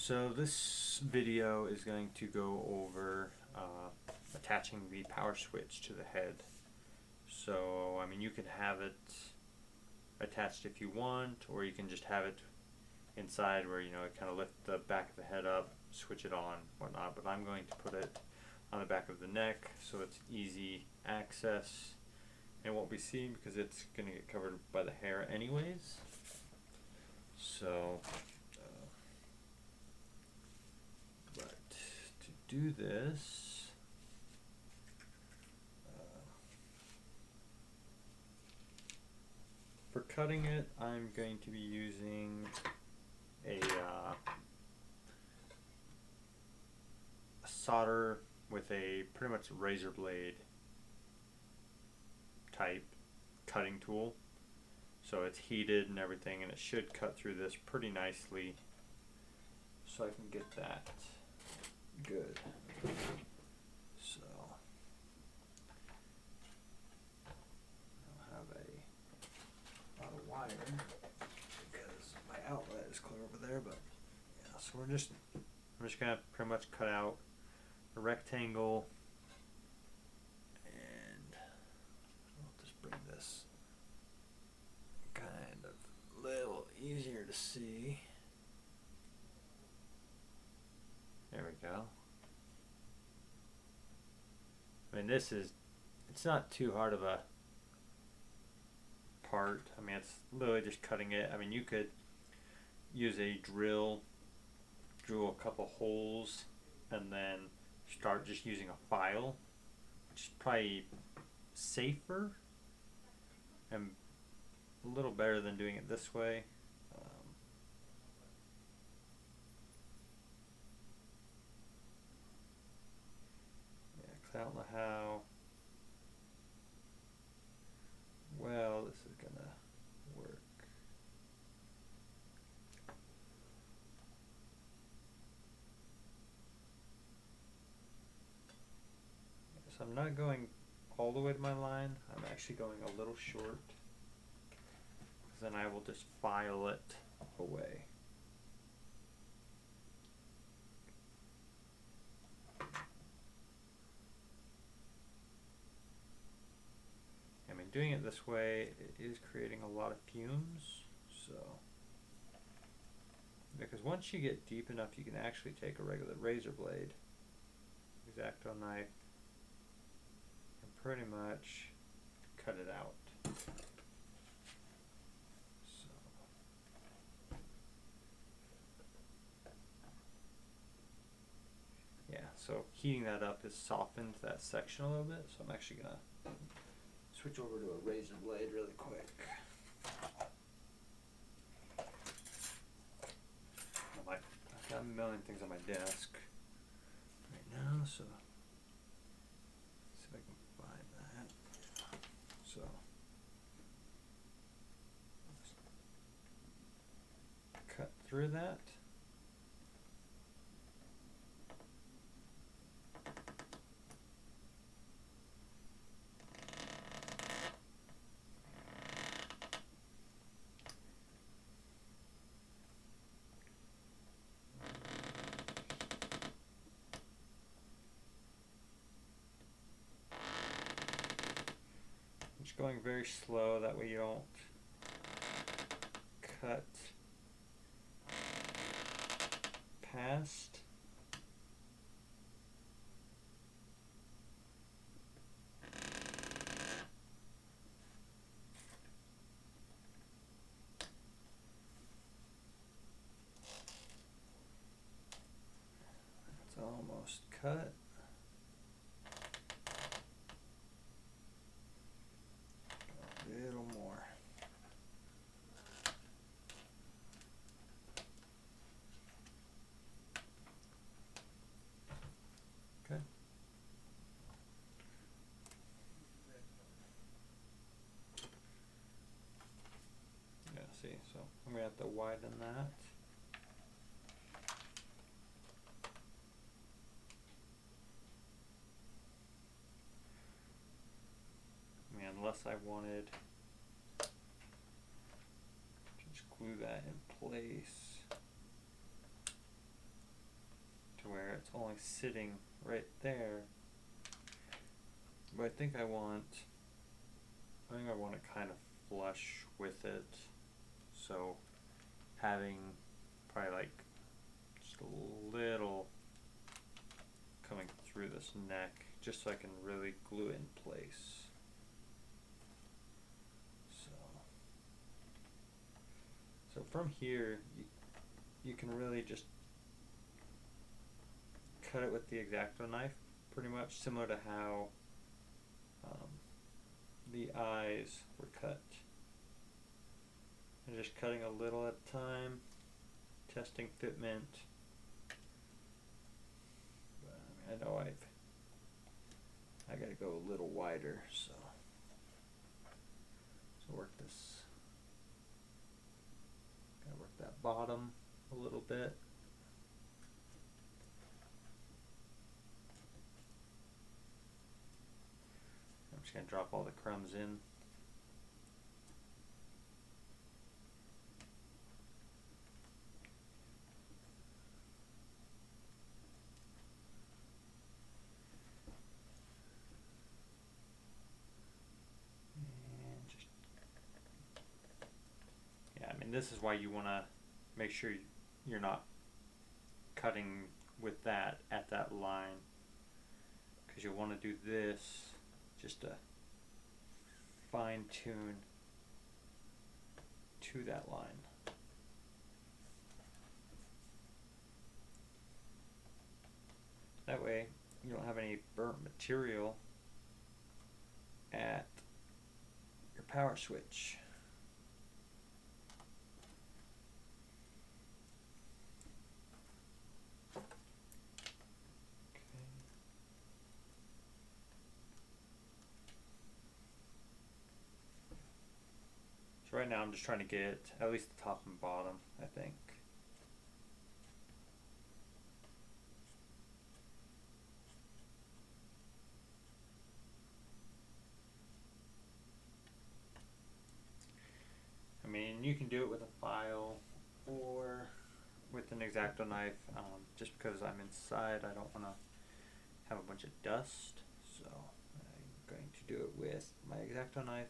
So this video is going to go over attaching the power switch to the head. So I mean, you can have it attached if you want, or you can just have it inside where, you know, it kind of lift the back of the head up, switch it on, whatnot. But I'm going to put it on the back of the neck so it's easy access and won't be seen because it's going to get covered by the hair anyways. So but to do this, for cutting it, I'm going to be using a solder with a pretty much razor blade type cutting tool. So it's heated and everything, and it should cut through this pretty nicely. So I can get that good. So I'll have a lot of wire because my outlet is clear over there, but yeah, so I'm just gonna pretty much cut out a rectangle, and I'll just bring this kind of a little easier to see. There we go. I mean, it's not too hard of a part. I mean, it's literally just cutting it. I mean, you could use a drill a couple holes and then start just using a file, which is probably safer and a little better than doing it this way. Yeah, because I don't know how well this is gonna work. So I'm not going all the way to my line. I'm actually going a little short, because then I will just file it away. I mean, doing it this way, it is creating a lot of fumes. So, because once you get deep enough, you can actually take a regular razor blade, X-Acto knife, and pretty much cut it out. So, yeah, so heating that up has softened that section a little bit, so I'm actually gonna switch over to a razor blade really quick. I've got a million things on my desk right now, so let's see if I can find that. So cut through that. Just going very slow, that way you don't cut past. It's almost cut. A little more. Okay. Yeah, see, so I'm gonna have to widen that. I mean, unless I wanted to just glue that in place. it's only sitting right there. But I think I want it kind of flush with it. So having probably like just a little coming through this neck, just so I can really glue it in place. So from here, you can really just cut it with the X-Acto knife, pretty much similar to how the eyes were cut. And just cutting a little at a time, testing fitment. But, I know I gotta go a little wider, so work this. Gotta work that bottom a little bit. I'm just gonna drop all the crumbs in. This is why you want to make sure you're not cutting with that at that line, because you'll want to do this just to fine tune to that line. That way you don't have any burnt material at your power switch. So right now I'm just trying to get at least the top and bottom, I think. I mean, you can do it with a file or with an X-Acto knife. Just because I'm inside, I don't want to have a bunch of dust, so I'm going to do it with my X-Acto knife.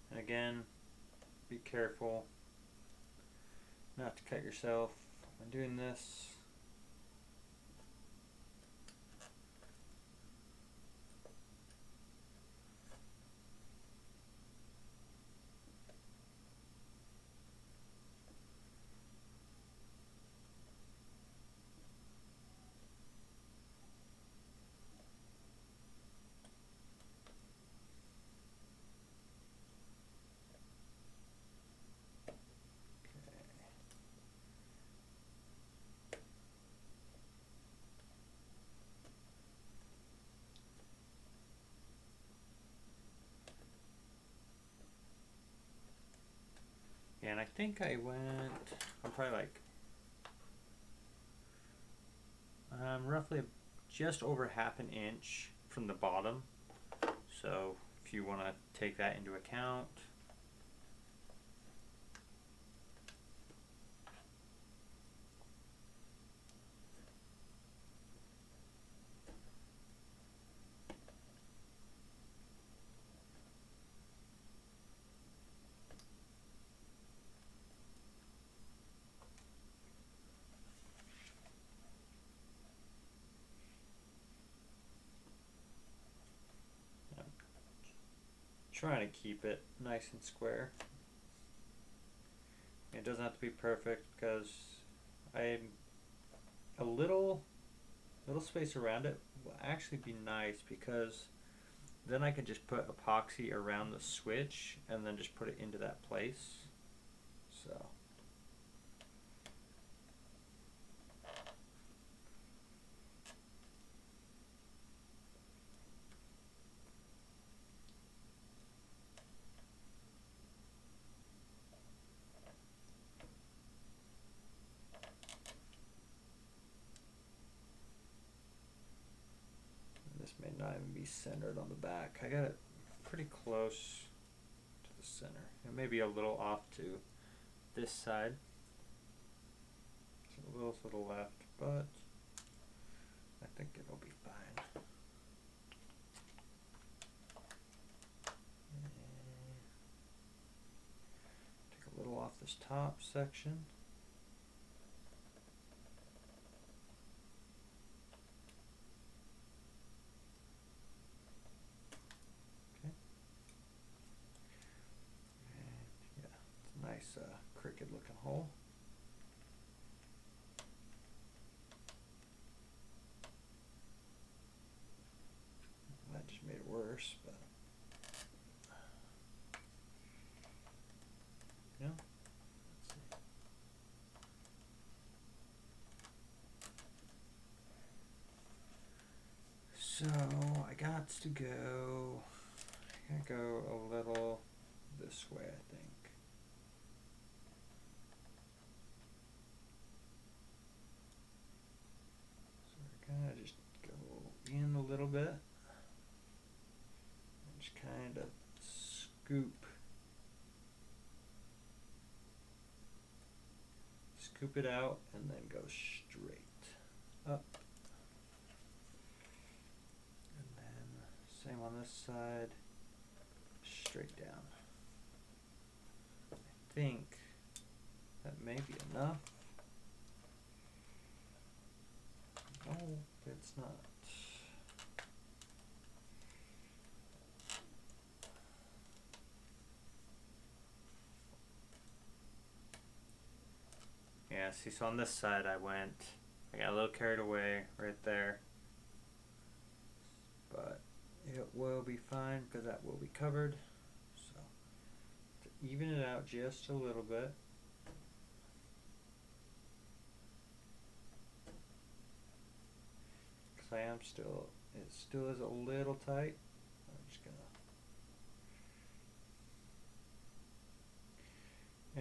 And again, be careful not to cut yourself when doing this. And I think I went, I'm probably like roughly just over ½ an inch from the bottom. So if you want to take that into account. Trying to keep it nice and square. It doesn't have to be perfect, because a little space around it will actually be nice, because then I can just put epoxy around the switch and then just put it into that place. So centered on the back. I got it pretty close to the center. It may be a little off to this side. It's a little to the left, but I think it'll be fine. Take a little off this top section. Nice crooked looking hole. That just made it worse, but yeah. So I got to go. I gotta go a little this way, I think. Kind of just go in a little bit and just kind of scoop it out and then go straight up, and then same on this side, straight down. I think that may be enough. Oh, it's not. Yeah, see, so on this side I got a little carried away right there. But it will be fine because that will be covered. So, to even it out just a little bit. I am still, it still is a little tight. I'm just gonna,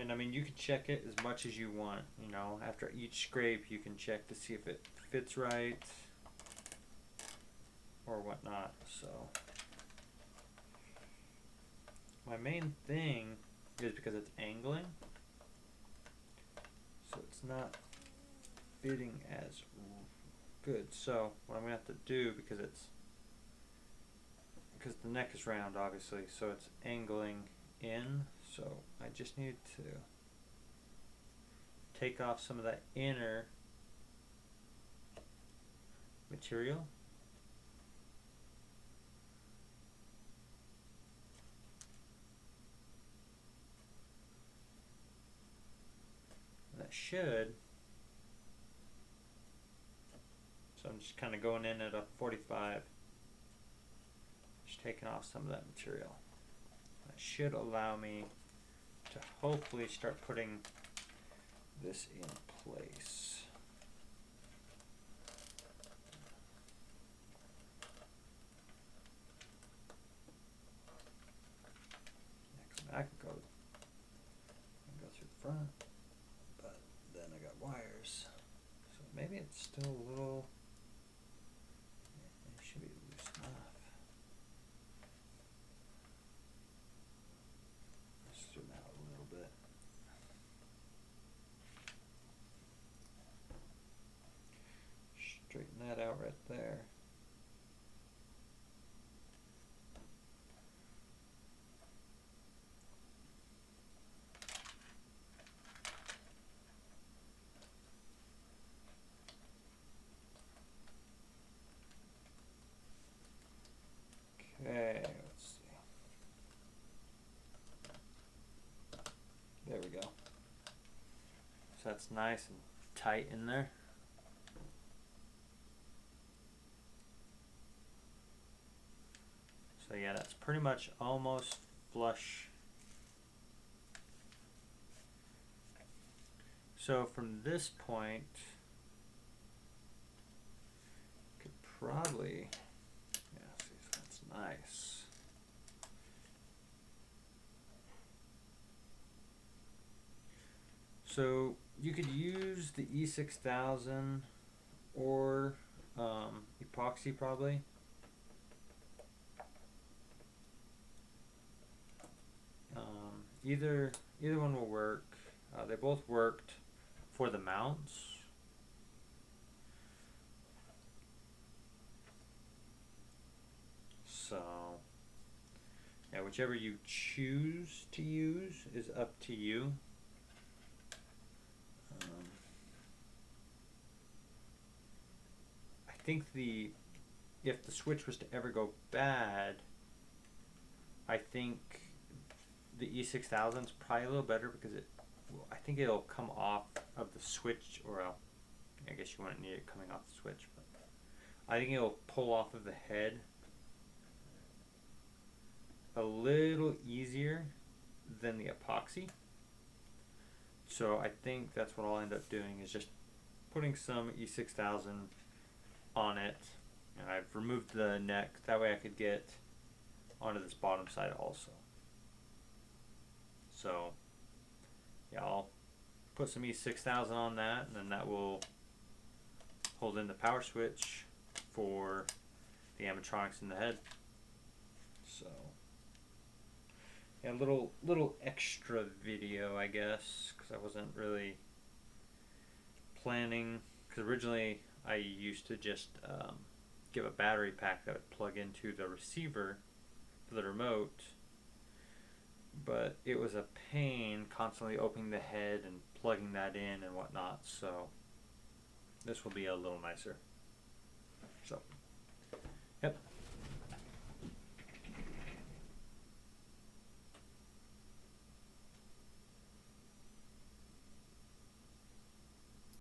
and I mean, you can check it as much as you want, you know, after each scrape you can check to see if it fits right or whatnot. So my main thing is because it's angling, so it's not fitting as good. So what I'm gonna have to do, because the neck is round obviously, so it's angling in, so I just need to take off some of that inner material. And that should, so I'm just kind of going in at a 45, just taking off some of that material. That should allow me to hopefully start putting this in place. I can go through the front, but then I got wires, so maybe it's still a little. It should be loose enough. Let's zoom out a little bit. Straighten that out right there. Okay, let's see. There we go. So that's nice and tight in there. So yeah, that's pretty much almost flush. So from this point, could probably, yeah, see, so that's nice. So you could use the E6000 or epoxy probably. either one will work. They both worked for the mounts. So, yeah, whichever you choose to use is up to you. I think if the switch was to ever go bad, I think the E6000 is probably a little better because I think it'll come off of the switch, or I guess you wouldn't need it coming off the switch, but I think it'll pull off of the head a little easier than the epoxy. So I think that's what I'll end up doing, is just putting some E6000 on it, and I've removed the neck, that way I could get onto this bottom side also. So yeah, I'll put some E6000 on that, and then that will hold in the power switch for the animatronics in the head. So yeah, little extra video, I guess, because I wasn't really planning, because originally I used to just give a battery pack that would plug into the receiver for the remote, but it was a pain constantly opening the head and plugging that in and whatnot, so this will be a little nicer. So